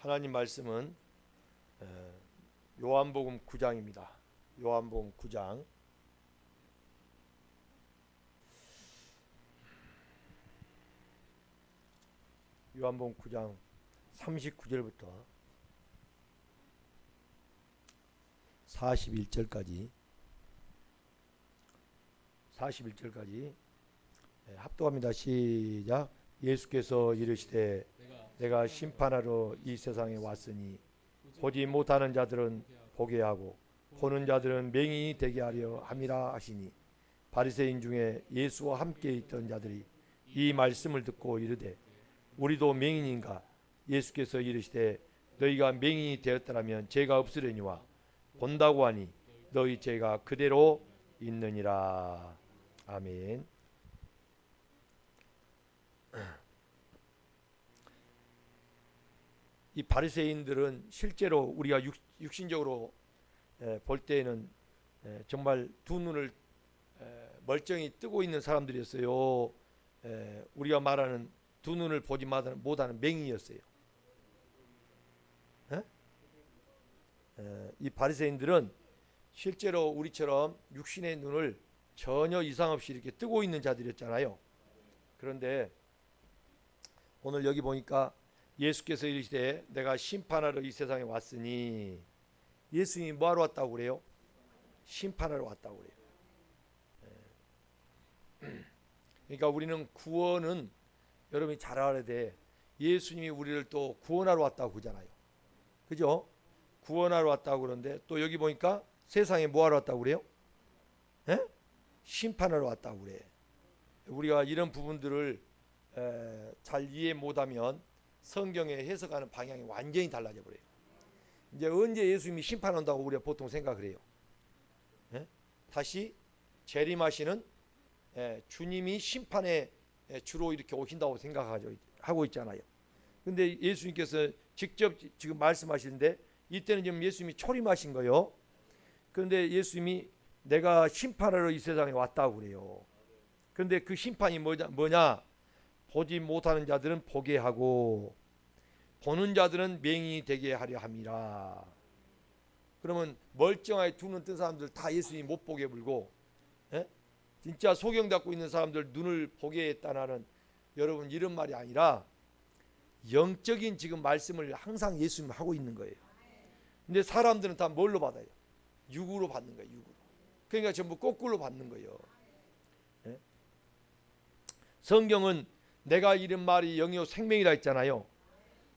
하나님 말씀은 요한복음 9장입니다. 요한복음 9장 요한복음 9장 39절부터 41절까지 합독합니다. 시작. 예수께서 이르시되 내가 심판하러 이 세상에 왔으니 보지 못하는 자들은 보게 하고 보는 자들은 맹인이 되게 하려 함이라 하시니, 바리새인 중에 예수와 함께 있던 자들이 이 말씀을 듣고 이르되 우리도 맹인인가? 예수께서 이르시되 너희가 맹인이 되었더라면 죄가 없으려니와 본다고 하니 너희 죄가 그대로 있느니라. 아멘. 이 바리새인들은 실제로 우리가 육신적으로 볼 때에는 정말 두 눈을 멀쩡히 뜨고 있는 사람들이었어요. 우리가 말하는 두 눈을 보지 못하는 맹인이었어요. 이 바리새인들은 실제로 우리처럼 육신의 눈을 전혀 이상 없이 이렇게 뜨고 있는 자들이었잖아요. 그런데 오늘 여기 보니까 예수께서 이르시되 내가 심판하러 이 세상에 왔으니, 예수님이 뭐하러 왔다고 그래요? 심판하러 왔다고 그래요. 그러니까 우리는 구원은 여러분이 잘 알아야 돼. 예수님이 우리를 또 구원하러 왔다고 그러잖아요. 그죠? 구원하러 왔다고 그러는데 또 여기 보니까 세상에 뭐하러 왔다고 그래요? 심판하러 왔다고 그래. 우리가 이런 부분들을 잘 이해 못하면 성경에 해석하는 방향이 완전히 달라져 버려요. 이제 언제 예수님이 심판한다고 우리가 보통 생각을 해요? 다시 재림하시는 주님이 심판에 주로 이렇게 오신다고 생각하고 있잖아요. 근데 예수님께서 직접 지금 말씀하시는데 이때는 지금 예수님이 초림하신 거예요. 그런데 예수님이 내가 심판하러 이 세상에 왔다고 그래요. 그런데 그 심판이 뭐냐? 보지 못하는 자들은 보게 하고 보는 자들은 맹인이 되게 하려 함이라. 그러면 멀쩡하게 두 눈 뜬 사람들 다 예수님 못 보게 불고, 진짜 소경 닫고 있는 사람들 눈을 보게 했다는, 여러분 이런 말이 아니라 영적인 지금 말씀을 항상 예수님 하고 있는 거예요. 근데 사람들은 다 뭘로 받아요? 육으로 받는 거예요. 육으로. 그러니까 전부 거꾸로 받는 거예요. 성경은 내가 이런 말이 영이요 생명이라 했잖아요.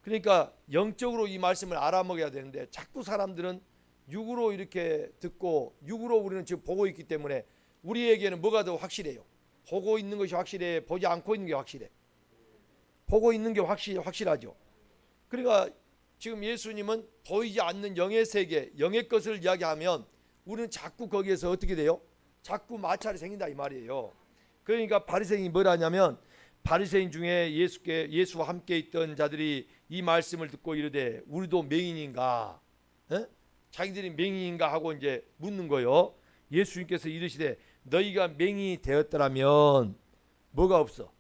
그러니까 영적으로 이 말씀을 알아먹어야 되는데 자꾸 사람들은 육으로 이렇게 듣고 육으로 우리는 지금 보고 있기 때문에 우리에게는 뭐가 더 확실해요? 보고 있는 것이 확실해? 보지 않고 있는 게 확실해? 보고 있는 게 확실하죠. 그러니까 지금 예수님은 보이지 않는 영의 세계, 영의 것을 이야기하면 우리는 자꾸 거기에서 어떻게 돼요? 자꾸 마찰이 생긴다 이 말이에요. 그러니까 바리새인이 뭐라냐면, 바리새인 중에 예수와 함께 있던 자들이 이 말씀을 듣고 이르되 우리도 맹인인가? 자기들이 맹인인가 하고 이제 묻는 거예요. 예수님께서 이르시되 너희가 맹인이 되었더라면 뭐가 없어?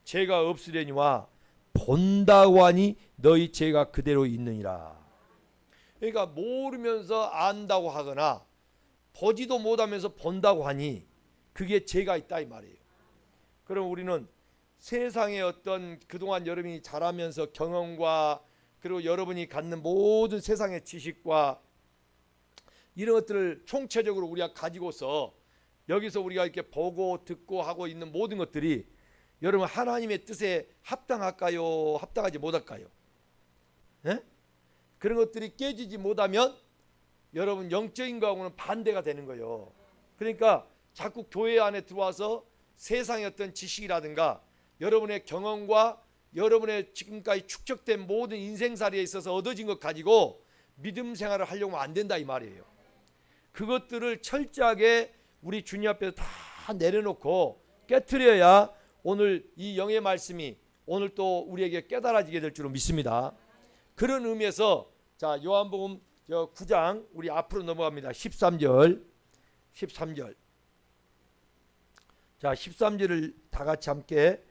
죄가 없으려니와 본다고 하니 너희 죄가 그대로 있느니라. 그러니까 모르면서 안다고 하거나 보지도 못하면서 본다고 하니 그게 죄가 있다 이 말이에요. 그럼 우리는 세상의 어떤 그동안 여러분이 자라면서 경험과 그리고 여러분이 갖는 모든 세상의 지식과 이런 것들을 총체적으로 우리가 가지고서 여기서 우리가 이렇게 보고 듣고 하고 있는 모든 것들이 여러분 하나님의 뜻에 합당할까요? 합당하지 못할까요? 그런 것들이 깨지지 못하면 여러분 영적인 거하고는 반대가 되는 거예요. 그러니까 자꾸 교회 안에 들어와서 세상의 어떤 지식이라든가 여러분의 경험과 여러분의 지금까지 축적된 모든 인생살이에 있어서 얻어진 것 가지고 믿음 생활을 하려고 하면 안 된다 이 말이에요. 그것들을 철저하게 우리 주님 앞에서 다 내려놓고 깨트려야 오늘 이 영의 말씀이 오늘 또 우리에게 깨달아지게 될 줄로 믿습니다. 그런 의미에서 자 요한복음 9장 우리 앞으로 넘어갑니다. 13절. 자 13절을 다 같이 함께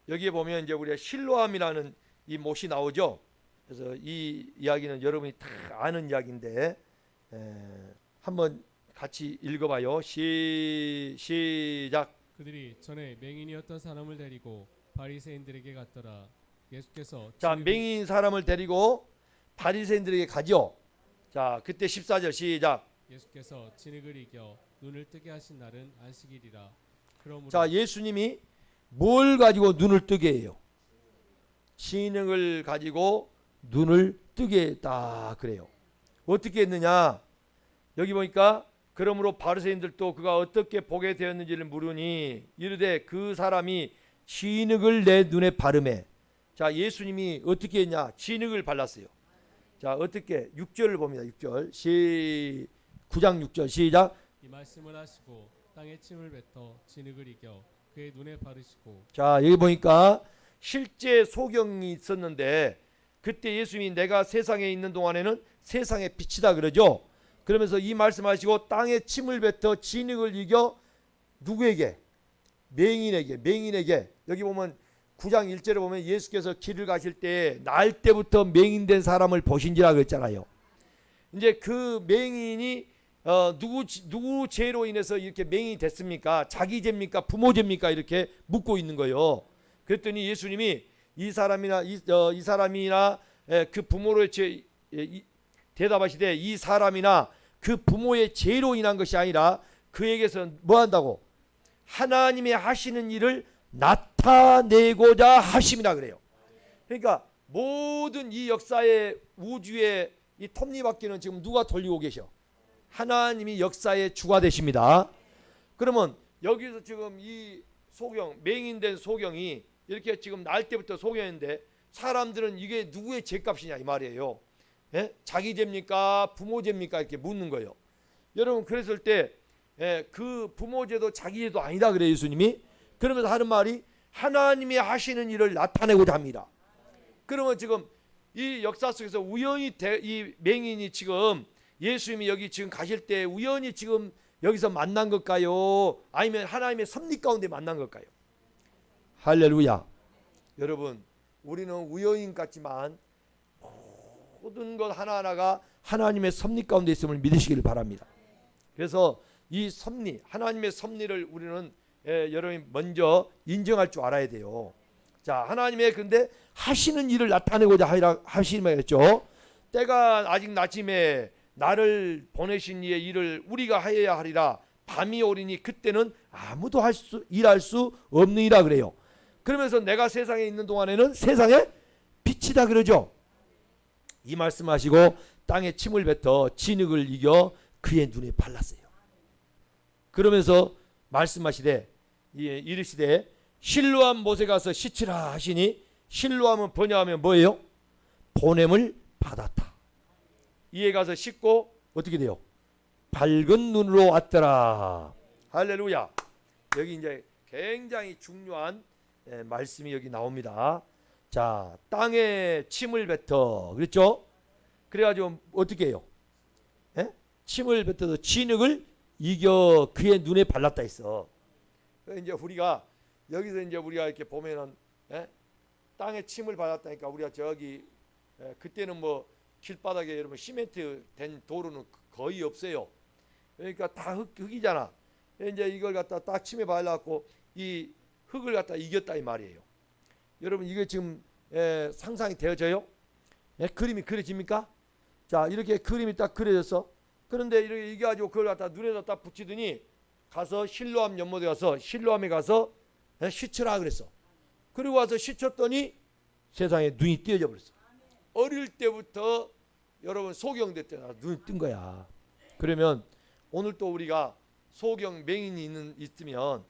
여기에 보면 이제 우리가 실로암이라는 이 못이 나오죠. 그래서 이 이야기는 여러분이 다 아는 이야기인데 한번 같이 읽어봐요. 시작. 그들이 전에 맹인이었던 사람을 데리고 바리새인들에게 갔더라. 예수께서 자, 진흙을 맹인 사람을 데리고 바리새인들에게 가죠. 자, 그때 14절 시작. 예수께서 진흙을 이겨 눈을 뜨게 하신 날은 안식일이라. 그러므로 자, 예수님이 뭘 가지고 눈을 뜨게 해요? 진흙을 가지고 눈을 뜨게 했다 그래요. 어떻게 했느냐? 여기 보니까 그러므로 바리새인들도 그가 어떻게 보게 되었는지를 물으니 이르되 그 사람이 진흙을 내 눈에 바르매. 자, 예수님이 어떻게 했냐? 진흙을 발랐어요. 자, 어떻게? 6절을 봅니다. 6절 9장 6절 시작. 이 말씀을 하시고 땅에 침을 뱉어 진흙을 이겨 그의 눈에 바르시고. 자, 여기 보니까 실제 소경이 있었는데 그때 예수님이 내가 세상에 있는 동안에는 세상의 빛이다 그러죠. 그러면서 이 말씀하시고 땅에 침을 뱉어 진흙을 이겨 누구에게? 맹인에게. 여기 보면 9장 1절에 보면 예수께서 길을 가실 때 날 때부터 맹인된 사람을 보신지라 그랬잖아요. 이제 그 맹인이 누구 죄로 인해서 이렇게 맹인이 됐습니까? 자기 죄입니까? 부모 죄입니까? 이렇게 묻고 있는 거예요. 그랬더니 예수님이 이 사람이나 그 부모로의 죄 대답하시되 이 사람이나 그 부모의 죄로 인한 것이 아니라 그에게서 뭐 한다고? 하나님의 하시는 일을 나타내고자 하심이라 그래요. 그러니까 모든 이 역사의 우주의 이 톱니바퀴는 지금 누가 돌리고 계셔? 하나님이 역사의 주가 되십니다. 그러면 여기서 지금 이 소경, 맹인된 소경이 이렇게 지금 날 때부터 소경인데 사람들은 이게 누구의 죄값이냐 이 말이에요. 예? 자기 죄입니까? 부모 죄입니까? 이렇게 묻는 거예요. 여러분 그랬을 때 그 부모 죄도 자기 죄도 아니다 그래요 예수님이. 그러면서 하는 말이 하나님이 하시는 일을 나타내고자 합니다. 그러면 지금 이 역사 속에서 우연히 이 맹인이 지금 예수님이 여기 지금 가실 때 우연히 지금 여기서 만난 걸까요? 아니면 하나님의 섭리 가운데 만난 걸까요? 할렐루야. 여러분 우리는 우연인 같지만 모든 것 하나하나가 하나님의 섭리 가운데 있음을 믿으시기를 바랍니다. 그래서 이 섭리, 하나님의 섭리를 우리는 여러분이 먼저 인정할 줄 알아야 돼요. 자, 하나님의 근데 하시는 일을 나타내고자 하시는 말이었죠. 때가 아직 낮임에 나를 보내신 이의 일을 우리가 하여야 하리라. 밤이 오리니 그때는 아무도 일할 수 없느니라 그래요. 그러면서 내가 세상에 있는 동안에는 세상의 빛이다 그러죠. 이 말씀하시고 땅에 침을 뱉어 진흙을 이겨 그의 눈에 발랐어요. 그러면서 말씀하시되 이르시되 실로암 못에 가서 씻으라 하시니 실로암은 번역하면 뭐예요? 보냄을 받았다. 이에 가서 씻고 어떻게 돼요? 밝은 눈으로 왔더라. 할렐루야. 여기 이제 굉장히 중요한 말씀이 여기 나옵니다. 자, 땅에 침을 뱉어 그랬죠? 그래가지고 어떻게 해요? 침을 뱉어서 진흙을 이겨 그의 눈에 발랐다 했어. 이제 우리가 여기서 이제 우리가 이렇게 보면은 땅에 침을 발랐다니까 우리가 저기 그때는 뭐 길바닥에 여러분 시멘트 된 도로는 거의 없어요. 그러니까 다 흙이잖아. 이제 이걸 갖다 딱 침에 발라갖고 이 흙을 갖다 이겼다 이 말이에요. 여러분 이게 지금 상상이 되어져요? 그림이 그려집니까? 자, 이렇게 그림이 딱 그려졌어. 그런데 이렇게 이겨가지고 그걸 갖다 눈에다 딱 붙이더니 가서 실로암 연못에 가서 실로암에 가서 씻으라 그랬어. 그리고 와서 씻었더니 세상에 눈이 띄어져 버렸어. 어릴 때부터 여러분 소경됐잖아. 눈이 뜬 거야. 그러면 오늘 또 우리가 소경 맹인이 있으면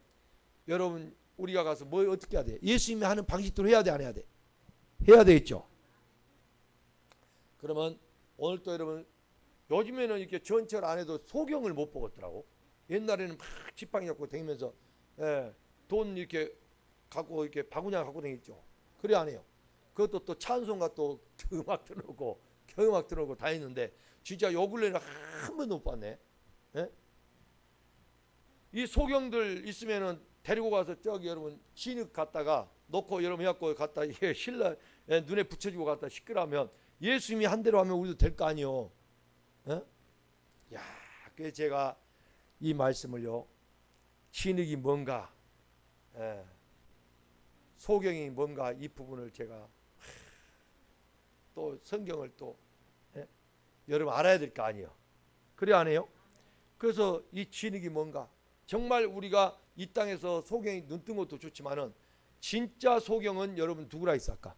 여러분 우리가 가서 뭐 어떻게 해야 돼? 예수님이 하는 방식대로 해야 돼 안 해야 돼? 해야 되겠죠. 그러면 오늘 또 여러분 요즘에는 이렇게 전철 안에도 소경을 못 보겠더라고. 옛날에는 막 지팡이 잡고 다니면서 돈 이렇게 갖고 이렇게 바구니 갖고 다녔죠. 그래 안 해요. 그것도 또 찬송가 또 음악 틀어놓고 경음악 틀어놓고 다녔는데 진짜 요 근래는 한 번도 못 봤네. 이 소경들 있으면은 데리고 가서 저기 여러분 진흙 갖다가 놓고 여러분 해갖고 갖다 이게 신라 눈에 붙여주고 갖다 시끄러우면 예수님이 한 대로 하면 우리도 될 거 아니요. 야, 그래서 제가 이 말씀을요, 진흙이 뭔가, 소경이 뭔가 이 부분을 제가 또 성경을 또 여러분 알아야 될 거 아니에요. 그래 안 해요? 그래서 이 진흙이 뭔가 정말 우리가 이 땅에서 소경이 눈뜬 것도 좋지만은 진짜 소경은 여러분 누구라 했어 아까?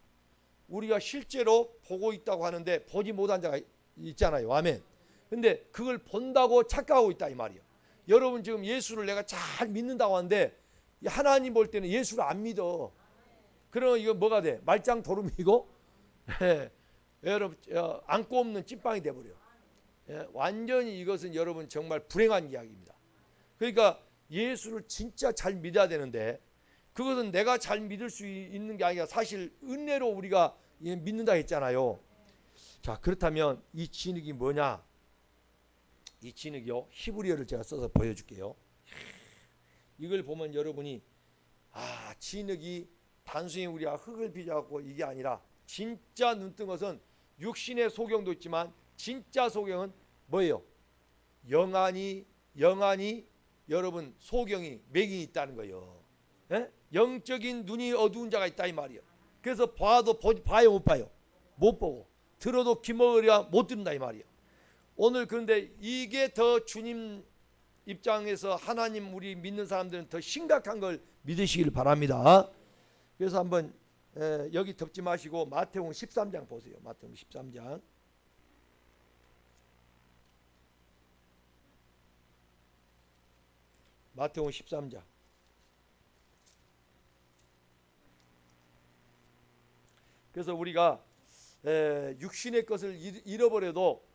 우리가 실제로 보고 있다고 하는데 보지 못한 자가 있잖아요. 아멘. 근데 그걸 본다고 착각하고 있다 이 말이에요. 여러분 지금 예수를 내가 잘 믿는다고 하는데 하나님 볼 때는 예수를 안 믿어. 그러면 이거 뭐가 돼? 말짱 도루미고 여러분 안고 없는 찐빵이 돼버려. 완전히 이것은 여러분 정말 불행한 이야기입니다. 그러니까 예수를 진짜 잘 믿어야 되는데 그것은 내가 잘 믿을 수 있는 게 아니라 사실 은혜로 우리가 믿는다 했잖아요. 자, 그렇다면 이 진흙이 뭐냐? 이 진흙이요, 히브리어를 제가 써서 보여줄게요. 이걸 보면 여러분이 진흙이 단순히 우리가 흙을 빚어갖고 이게 아니라 진짜 눈뜬 것은 육신의 소경도 있지만 진짜 소경은 뭐예요? 영안이 여러분 소경이 맥이 있다는 거예요. 영적인 눈이 어두운 자가 있다 이 말이에요. 그래서 봐도 봐요 못 봐요? 못 보고 들어도 귀먹으랴 못 듣는다 이 말이에요. 오늘 그런데 이게 더 주님 입장에서 하나님 우리 믿는 사람들은 더 심각한 걸 믿으시길 바랍니다. 그래서 한번 여기 덮지 마시고 마태복음 13장 보세요. 마태복음 13장. 마태복음 13장. 그래서 우리가 육신의 것을 잃어버려도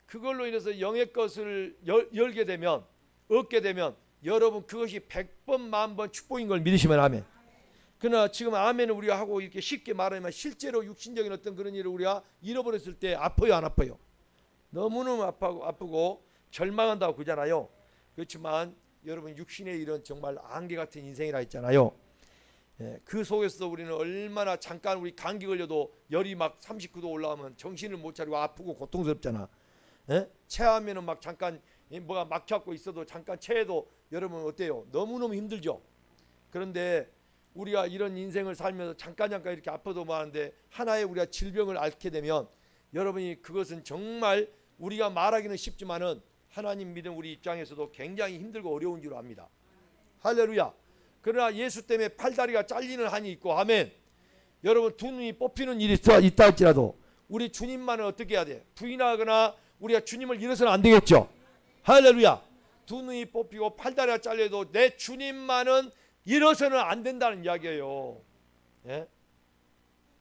그걸로 인해서 영의 것을 열게 되면 얻게 되면 여러분 그것이 100번 만번 축복인 걸 믿으시면 아멘. 그러나 지금 아멘을 우리가 하고 이렇게 쉽게 말하면 실제로 육신적인 어떤 그런 일을 우리가 잃어버렸을 때 아파요 안 아파요? 너무너무 아프고 절망한다고 그러잖아요. 그렇지만 여러분 육신의 일은 정말 안개 같은 인생이라 했잖아요. 그 속에서도 우리는 얼마나 잠깐 우리 감기 걸려도 열이 막 39도 올라오면 정신을 못 차리고 아프고 고통스럽잖아. 체하면은 막 잠깐 뭐가 막혀갖고 있어도 잠깐 체해도 여러분 어때요? 너무너무 힘들죠. 그런데 우리가 이런 인생을 살면서 잠깐 이렇게 아파도 마는데 하나의 우리가 질병을 앓게 되면 여러분이 그것은 정말 우리가 말하기는 쉽지만은 하나님 믿은 우리 입장에서도 굉장히 힘들고 어려운 줄 압니다. 할렐루야. 그러나 예수 때문에 팔다리가 잘리는 한이 있고 아멘. 여러분 두 눈이 뽑히는 일이 있다 할지라도 우리 주님만은 어떻게 해야 돼? 부인하거나 우리가 주님을 잃어서는 안 되겠죠. 할렐루야. 두 눈이 뽑히고 팔다리가 잘려도 내 주님만은 잃어서는 안 된다는 이야기예요.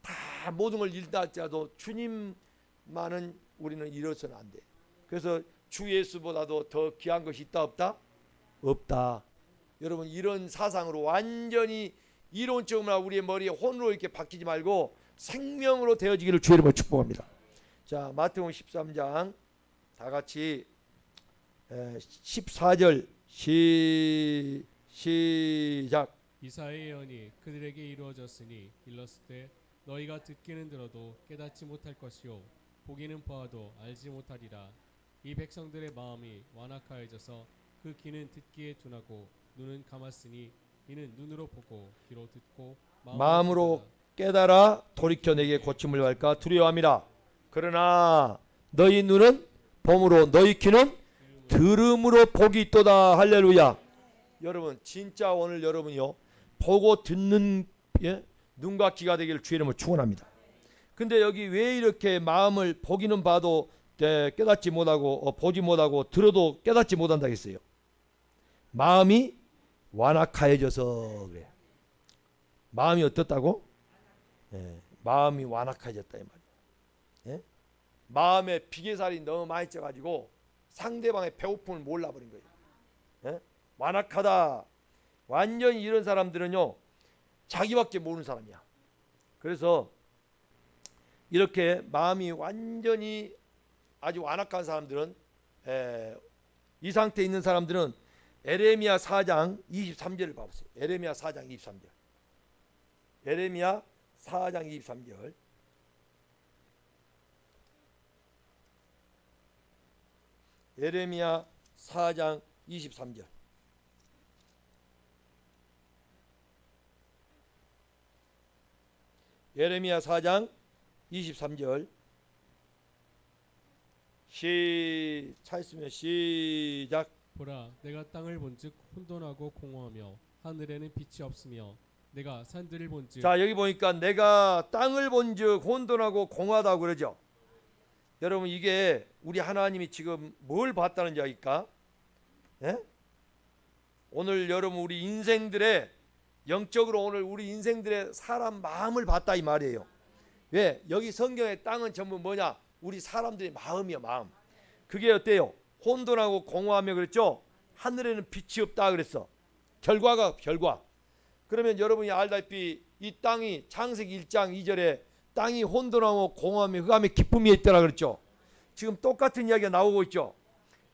다 모든 걸 잃다 할지라도 주님만은 우리는 잃어서는 안 돼. 그래서 주 예수보다도 더 귀한 것이 있다 없다? 없다. 여러분 이런 사상으로 완전히 이론적으로 우리의 머리에 혼으로 이렇게 바뀌지 말고 생명으로 되어지기를 주의 이름으로 축복합니다. 자, 마태복음 13장 다 같이 14절 시작. 이사야의 예언이 그들에게 이루어졌으니 일렀을 때 너희가 듣기는 들어도 깨닫지 못할 것이요 보기는 보아도 알지 못하리라. 이 백성들의 마음이 완악하여져서 그 귀는 듣기에 둔하고 눈은 감았으니 이는 눈으로 보고 귀로 듣고 마음으로 깨달아 돌이켜 내게 고침을 받을까 두려워함이라. 그러나 너희 눈은 봄으로 너희 귀는 들음으로 복이 있도다. 할렐루야. 여러분 진짜 오늘 여러분이요 보고 듣는 눈과 귀가 되기를 주의 이름으로 축원합니다. 근데 여기 왜 이렇게 마음을 보기는 봐도 깨닫지 못하고 보지 못하고 들어도 깨닫지 못한다 했어요? 마음이 완악하여져서 그래. 마음이 어떻다고? 마음이 완악해졌다 이 말이야. 마음에 비계살이 너무 많이 쪄가지고 상대방의 배고픔을 몰라버린 거예요. 완악하다. 완전히 이런 사람들은요 자기밖에 모르는 사람이야. 그래서 이렇게 마음이 완전히 아주 완악한 사람들은 이 상태에 있는 사람들은 에레미야 4장 23절을 봐보세요. 에레미야 4장 23절. 에레미야 4장 23절. 에레미야 4장 23절. 에레미야 4장 23절. 찾으면 시작. 보라, 내가 땅을 본즉 혼돈하고 공허하며 하늘에는 빛이 없으며 내가 산들을 본즉. 자, 여기 보니까 내가 땅을 본즉 혼돈하고 공허하다고 그러죠. 여러분, 이게 우리 하나님이 지금 뭘 봤다는 이야기일까? 예? 오늘 여러분 우리 인생들의 영적으로 오늘 우리 인생들의 사람 마음을 봤다 이 말이에요. 왜? 여기 성경의 땅은 전부 뭐냐? 우리 사람들의 마음이야, 마음. 그게 어때요? 혼돈하고 공허하며 그랬죠? 하늘에는 빛이 없다 그랬어. 결과. 그러면 여러분이 알다시피 이 땅이 창세기 1장 2절에 땅이 혼돈하고 공허하며 흑암에 기쁨이 있더라 그랬죠. 지금 똑같은 이야기가 나오고 있죠.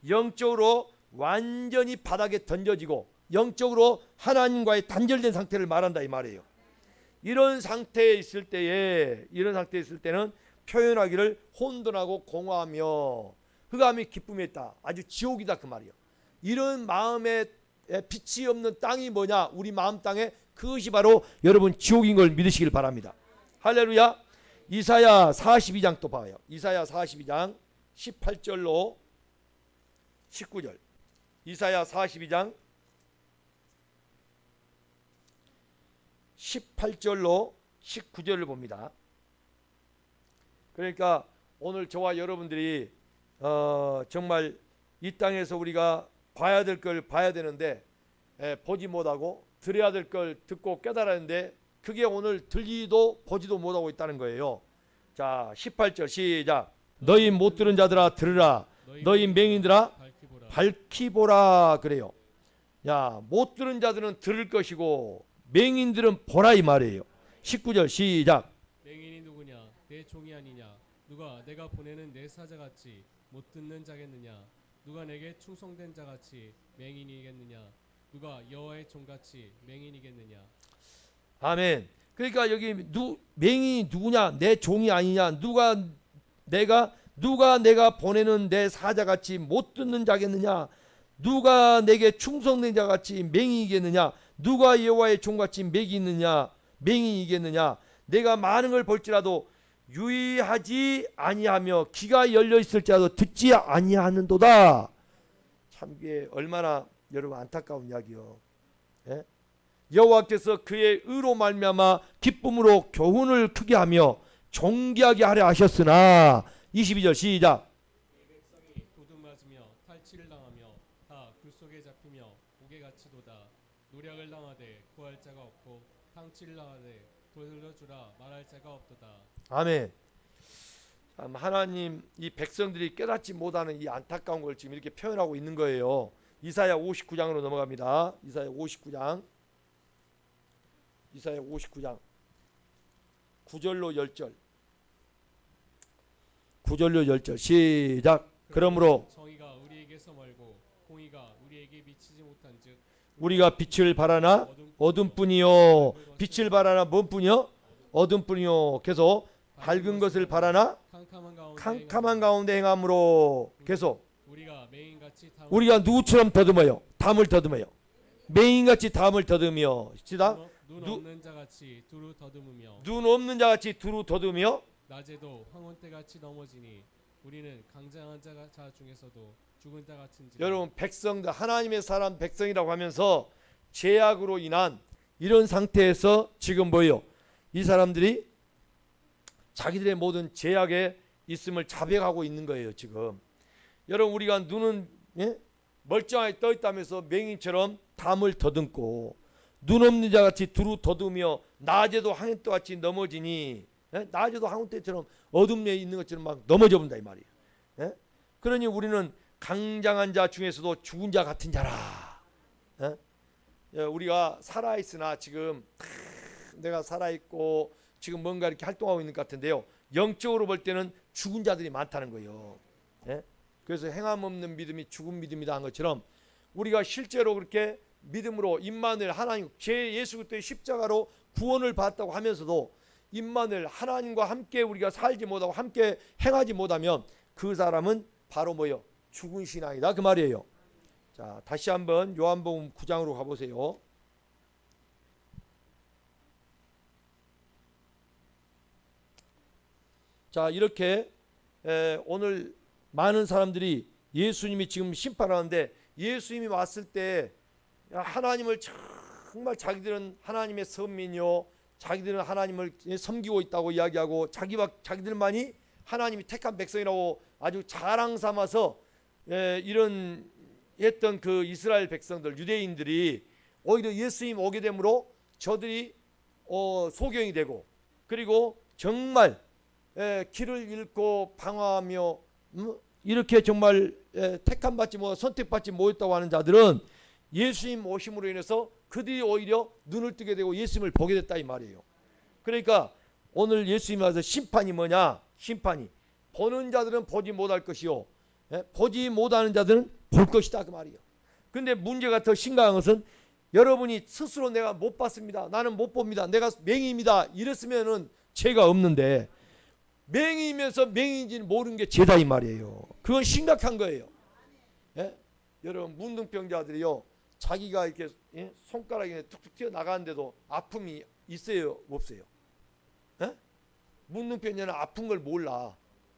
영적으로 완전히 바닥에 던져지고 영적으로 하나님과의 단절된 상태를 말한다 이 말이에요. 이런 상태에 있을 때는 표현하기를 혼돈하고 공허하며 흑암이 기쁨이 있다. 아주 지옥이다 그 말이에요. 이런 마음에 빛이 없는 땅이 뭐냐? 우리 마음 땅에 그것이 바로 여러분 지옥인 걸 믿으시길 바랍니다. 할렐루야. 이사야 42장 또 봐요. 이사야 42장 18절로 19절. 이사야 42장 18절로 19절을 봅니다. 그러니까 오늘 저와 여러분들이 정말 이 땅에서 우리가 봐야 될 걸 봐야 되는데 보지 못하고 들어야 될 걸 듣고 깨달아야 하는데 그게 오늘 들리도 보지도 못하고 있다는 거예요. 자, 18절 시작. 너희 못 들은 자들아 들으라. 너희 맹인들아 밝히 보라 그래요. 야, 못 들은 자들은 들을 것이고 맹인들은 보라 이 말이에요. 19절 시작. 맹인이 누구냐? 내 종이 아니냐? 누가 내가 보내는 내 사자같이 못 듣는 자겠느냐? 누가 내게 충성된 자같이 맹인이겠느냐? 누가 여호와의 종같이 맹인이겠느냐? 아멘. 그러니까 여기 맹인이 누구냐? 내 종이 아니냐? 누가 내가 보내는 내 사자같이 못 듣는 자겠느냐? 누가 내게 충성된 자같이 맹인이겠느냐? 누가 여호와의 종같이 맹인이겠느냐? 내가 많은 걸 볼지라도 유의하지 아니하며 귀가 열려 있을지라도 듣지 아니하는도다. 참 이게 얼마나 여러분 안타까운 이야기요. 예? 여호와께서 그의 의로 말미암아 기쁨으로 교훈을 크게 하며 존귀하게 하려 하셨으나 22절 시작. 이 백성이 도둑 맞으며 탈취를 당하며 다 굴 속에 잡히며 옥에 갇히도다. 노략을 당하되 구할 자가 없고 탕치를 당하되 돌려주라 말할 자가 없도다. 아멘. 참 하나님 이 백성들이 깨닫지 못하는 이 안타까운 걸 지금 이렇게 표현하고 있는 거예요. 이사야 59장으로 넘어갑니다. 이사야 59장 9절로 10절. 9절로 10절 시작. 그러므로 정의가 우리에게서 멀고 공의가 우리에게 미치지 못한즉 우리가 빛을 바라나 어둠뿐이요. 빛을 바라나 뭔뿐이요? 어둠뿐이요. 계속 밝은 것을 바라나 캄캄한 가운데 행함으로. 계속 우리가 누구처럼 더듬어요? 담을 더듬어요. 맹인같이 담을 더듬으며 시작. 눈 없는 자같이 두루 더듬으며 눈 없는 자같이 두루 더듬으며 낮에도 황혼때같이 넘어지니 우리는 강장한 자 중에서도 죽은 자 같은지. 여러분 백성들 하나님의 사람 백성이라고 하면서 죄악으로 인한 이런 상태에서 지금 뭐예요? 이 사람들이 자기들의 모든 죄악에 있음을 자백하고 있는 거예요 지금. 여러분 우리가 눈은 멀쩡하게 떠 있다면서 맹인처럼 담을 더듬고 눈 없는 자같이 두루 더듬으며 낮에도 황혼때같이 넘어지니 낮에도 황혼때처럼 어둠에 있는 것처럼 막 넘어져 본다 이 말이에요. 그러니 우리는 강장한 자 중에서도 죽은 자 같은 자라. 우리가 살아있으나 지금 내가 살아있고 지금 뭔가 이렇게 활동하고 있는 것 같은데요. 영적으로 볼 때는 죽은 자들이 많다는 거예요. 그래서 행함 없는 믿음이 죽은 믿음이다 한 것처럼 우리가 실제로 그렇게 믿음으로 임마누엘 하나님 제 예수 그리스도의 십자가로 구원을 받았다고 하면서도 임마누엘 하나님과 함께 우리가 살지 못하고 함께 행하지 못하면 그 사람은 바로 뭐요? 죽은 신앙이다 그 말이에요. 자, 다시 한번 요한복음 9장으로 가보세요. 자, 이렇게 오늘 많은 사람들이 예수님이 지금 심판하는데 예수님이 왔을 때 하나님을 정말 자기들은 하나님의 선민이요 자기들은 하나님을 섬기고 있다고 이야기하고 자기들만이 하나님이 택한 백성이라고 아주 자랑 삼아서 이런 했던 그 이스라엘 백성들 유대인들이 오히려 예수님 오게 되므로 저들이 소경이 되고 그리고 정말 길을 잃고 방황하며 이렇게 정말 택함받지 못 선택받지 못했다고 하는 자들은 예수님 오심으로 인해서 그들이 오히려 눈을 뜨게 되고 예수님을 보게 됐다 이 말이에요. 그러니까 오늘 예수님이 와서 심판이 뭐냐? 심판이 보는 자들은 보지 못할 것이요 보지 못하는 자들은 볼 것이다 그 말이에요. 근데 문제가 더 심각한 것은 여러분이 스스로 내가 못 봤습니다. 나는 못 봅니다. 내가 맹인입니다. 이랬으면은 죄가 없는데 맹인이면서 맹인인지는 모르는 게 죄다 이 말이에요. 그건 심각한 거예요. 여러분 문둥병자들이요 자기가 이렇게 손가락이 툭툭 튀어 나가는데도 아픔이 있어요 없어요? 문둥병자는 아픈 걸 몰라.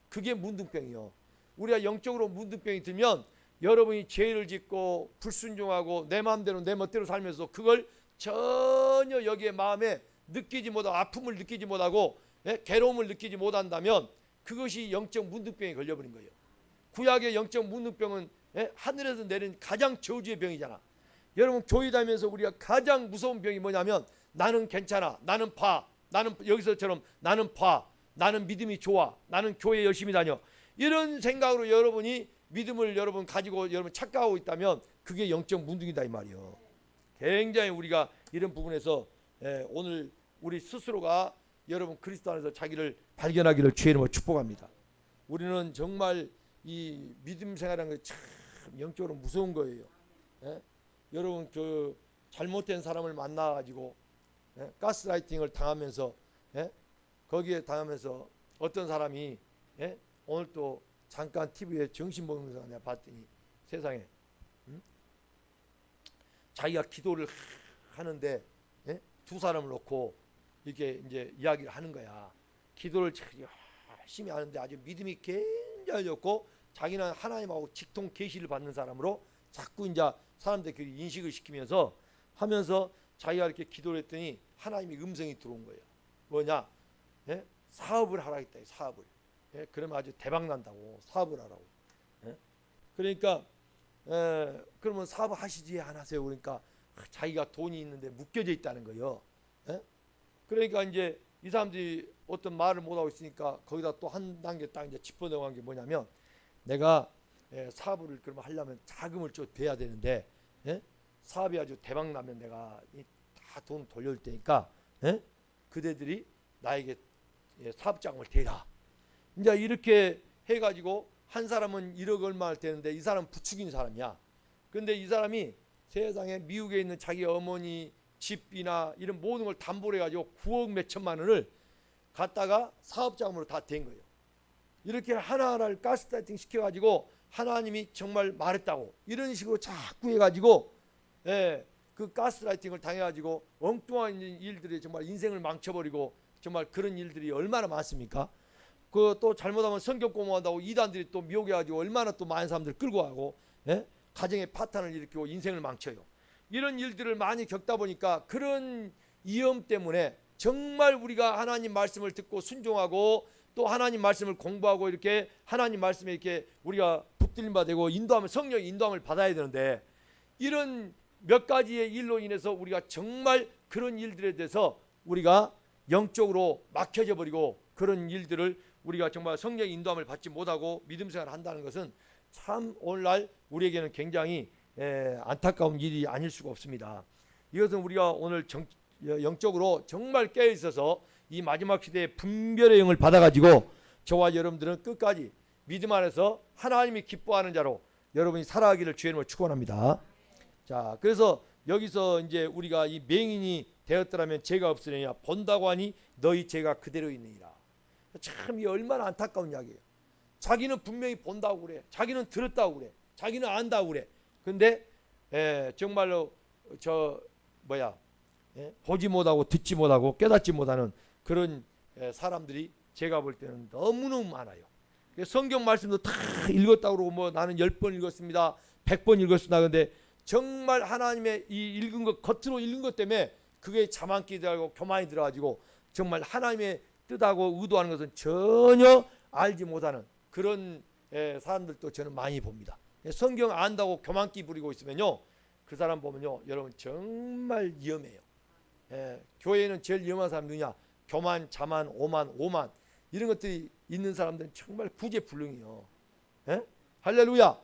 그게 문둥병이요. 우리가 영적으로 문둥병이 들면 여러분이 죄를 짓고 불순종하고 내 마음대로 내 멋대로 살면서 그걸 전혀 여기에 마음에 느끼지 못하고 아픔을 느끼지 못하고 괴로움을 느끼지 못한다면 그것이 영적 문둥병에 걸려버린 거예요. 구약의 영적 문둥병은 하늘에서 내린 가장 저주의 병이잖아. 여러분 교회 다니면서 우리가 가장 무서운 병이 뭐냐면 나는 괜찮아, 나는 봐, 나는 여기서처럼 나는 봐, 나는 믿음이 좋아, 나는 교회 열심히 다녀 이런 생각으로 여러분이 믿음을 여러분 가지고 여러분 착각하고 있다면 그게 영적 문둥이다 이 말이요. 굉장히 우리가 이런 부분에서 오늘 우리 스스로가 여러분 그리스도 안에서 자기를 발견하기를 주의 이름으로 축복합니다. 우리는 정말 이 믿음 생활하는 게 참 영적으로 무서운 거예요. 여러분 그 잘못된 사람을 만나 가지고 가스라이팅을 당하면서 거기에 당하면서 어떤 사람이 오늘 또 잠깐 TV에 정신보험사 내가 봤더니 세상에 자기가 기도를 하는데 두 사람을 놓고 이렇게 이제 이야기를 하는 거야. 기도를 열심히 하는데 아주 믿음이 굉장히 좋고 자기는 하나님하고 직통 계시를 받는 사람으로 자꾸 이제 사람들 그 인식을 시키면서 하면서 자기가 이렇게 기도를 했더니 하나님의 음성이 들어온 거예요. 뭐냐? 사업을 하라 했다. 사업을. 그러면 아주 대박 난다고 사업을 하라고. 그러니까 그러면 사업 하시지 안 하세요? 그러니까 자기가 돈이 있는데 묶여져 있다는 거예요. 그러니까 이제 이 사람들이 어떤 말을 못 하고 있으니까 거기다 또 한 단계 딱 이제 짚어내고 게 뭐냐면 내가 사업을 그러면 하려면 자금을 좀 대야 되는데 사업이 아주 대박 나면 내가 다 돈 돌려줄 테니까 그대들이 나에게 사업 자금을 대라. 이제 이렇게 해가지고 한 사람은 1억 얼마를 대는데 이 사람은 부축인 사람이야. 근데 이 사람이 세상에 미국에 있는 자기 어머니 집이나 이런 모든 걸 담보로 해가지고 9억 몇 천만 원을 갖다가 사업 자금으로 다 댄 거예요. 이렇게 하나하나를 가스라이팅 시켜가지고 하나님이 정말 말했다고 이런 식으로 자꾸 해가지고 그 가스라이팅을 당해가지고 엉뚱한 일들이 정말 인생을 망쳐버리고 정말 그런 일들이 얼마나 많습니까? 그 또 잘못하면 성경 공부한다고 이단들이 또 미혹해가지고 얼마나 또 많은 사람들 끌고 가고 가정의 파탄을 일으키고 인생을 망쳐요. 이런 일들을 많이 겪다 보니까 그런 위험 때문에 정말 우리가 하나님 말씀을 듣고 순종하고 또 하나님 말씀을 공부하고 이렇게 하나님 말씀에 이렇게 우리가 붙들림 받고 인도하면 성령의 인도함을 받아야 되는데 이런 몇 가지의 일로 인해서 우리가 정말 그런 일들에 대해서 우리가 영적으로 막혀져 버리고 그런 일들을 우리가 정말 성령의 인도함을 받지 못하고 믿음 생활을 한다는 것은 참 오늘날 우리에게는 굉장히 안타까운 일이 아닐 수가 없습니다. 이것은 우리가 오늘 영적으로 정말 깨어 있어서 이 마지막 시대의 분별의 영을 받아가지고 저와 여러분들은 끝까지 믿음 안에서 하나님이 기뻐하는 자로 여러분이 살아가기를 주의 이름으로 축원합니다. 자, 그래서 여기서 이제 우리가 이 맹인이 되었더라면 죄가 없으려냐 본다고 하니 너희 죄가 그대로 있느니라. 참 이 얼마나 안타까운 이야기예요. 자기는 분명히 본다고 그래. 자기는 들었다고 그래. 자기는 안다고 그래. 근데 정말로 보지 못하고 듣지 못하고 깨닫지 못하는 그런 사람들이 제가 볼 때는 너무너무 많아요. 성경 말씀도 다 읽었다고 그러고 뭐 나는 10번 읽었습니다. 100번 읽었습니다. 근데 정말 하나님의 이 읽은 것 겉으로 읽은 것 때문에 그게 자만기 들어가고 교만이 들어가지고 정말 하나님의 뜻하고 의도하는 것은 전혀 알지 못하는 그런 사람들도 저는 많이 봅니다. 성경 안다고 교만기 부리고 있으면요, 그 사람 보면요, 여러분 정말 위험해요. 교회에는 제일 위험한 사람 누구냐? 교만, 자만, 오만 이런 것들이 있는 사람들은 정말 구제불능이요. 할렐루야.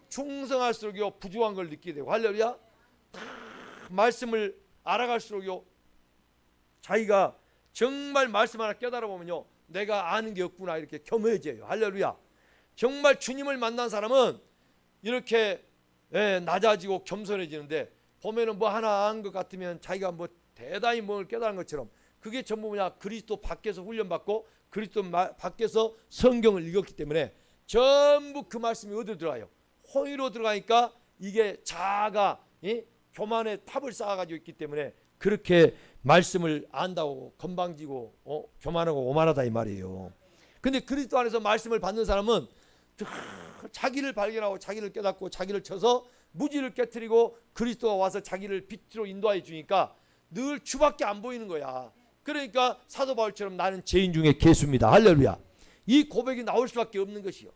충성할수록요 부족한 걸 느끼게 되고, 할렐루야. 말씀을 알아갈수록요 자기가 정말 말씀 하나 깨달아 보면요, 내가 아는 게 없구나 이렇게 겸허해져요. 할렐루야. 정말 주님을 만난 사람은 이렇게 낮아지고 겸손해지는데, 보면은 뭐 하나 안 것 같으면 자기가 뭐 대단히 뭘 깨달은 것처럼, 그게 전부 뭐냐? 그리스도 밖에서 훈련받고 그리스도 밖에서 성경을 읽었기 때문에 전부 그 말씀이 어디로 들어가요? 호의로 들어가니까 이게 자아가 교만의 탑을 쌓아가지고 있기 때문에 그렇게 말씀을 안다고 건방지고 교만하고 오만하다 이 말이에요. 근데 그리스도 안에서 말씀을 받는 사람은 자기를 발견하고 자기를 깨닫고 자기를 쳐서 무지를 깨트리고 그리스도가 와서 자기를 빛으로 인도하여 주니까 늘 주밖에 안 보이는 거야. 그러니까 사도 바울처럼 나는 죄인 중에 괴수입니다. 할렐루야. 이 고백이 나올 수밖에 없는 것이요.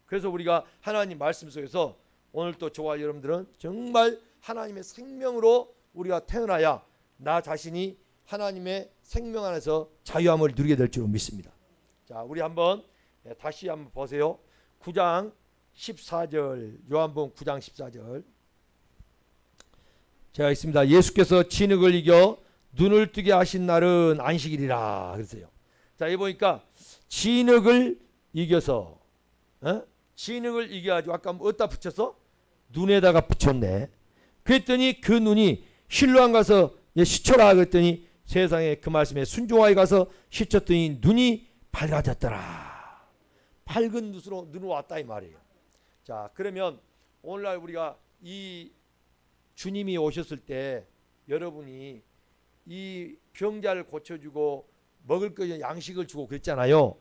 그래서 우리가 하나님 말씀 속에서 오늘 또 저와 여러분들은 정말 하나님의 생명으로 우리가 태어나야 나 자신이 하나님의 생명 안에서 자유함을 누리게 될 줄 믿습니다. 자, 우리 한번 다시 한번 보세요. 9장 14절, 요한복음 9장 14절. 제가 있습니다. 예수께서 진흙을 이겨 눈을 뜨게 하신 날은 안식일이라 그랬어요. 자, 여기 보니까 진흙을 이겨서, 진흙을 이겨가지고 아까 어디다 붙였어? 눈에다가 붙였네. 그랬더니 그 눈이 실로암 가서 씻어라 그랬더니 세상에 그 말씀에 순종하여 가서 씻었더니 눈이 밝아졌더라. 밝은 눈으로 왔다 이 말이에요. 자, 그러면 오늘날 우리가 이 주님이 오셨을 때 여러분이 이 병자를 고쳐주고 먹을 것 양식을 주고 그랬잖아요.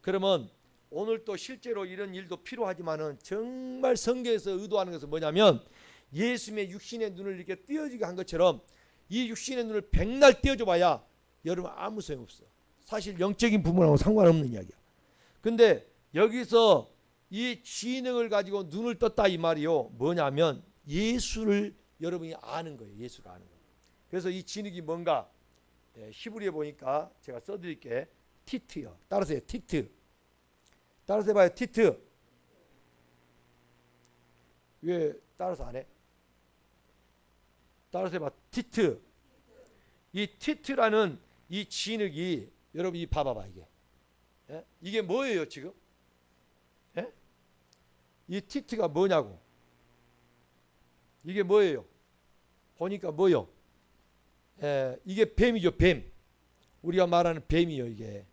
그러면 오늘 또 실제로 이런 일도 필요하지만은 정말 성경에서 의도하는 것은 뭐냐면 예수님의 육신의 눈을 이렇게 띄어지게 한 것처럼 이 육신의 눈을 백날 띄어줘 봐야 여러분 아무 소용없어. 사실 영적인 부분하고 상관없는 이야기야. 근데 여기서 이 지능을 가지고 눈을 떴다 이 말이요, 뭐냐면 예수를 여러분이 아는 거예요. 예수를 아는 거예요. 그래서 이 진흙이 뭔가 히브리에 보니까 제가 써드릴게. 티트요. 따라서 해요. 티트. 따라서 해봐요. 티트. 왜 따라서 안 해? 따라서 해봐. 티트. 이 티트라는 이 진흙이 여러분 이 봐봐봐 이게. 이게 뭐예요 지금? 이 티트가 뭐냐고. 이게 뭐예요? 보니까 뭐요? 이게 뱀이죠. 뱀. 우리가 말하는 뱀이요. 이게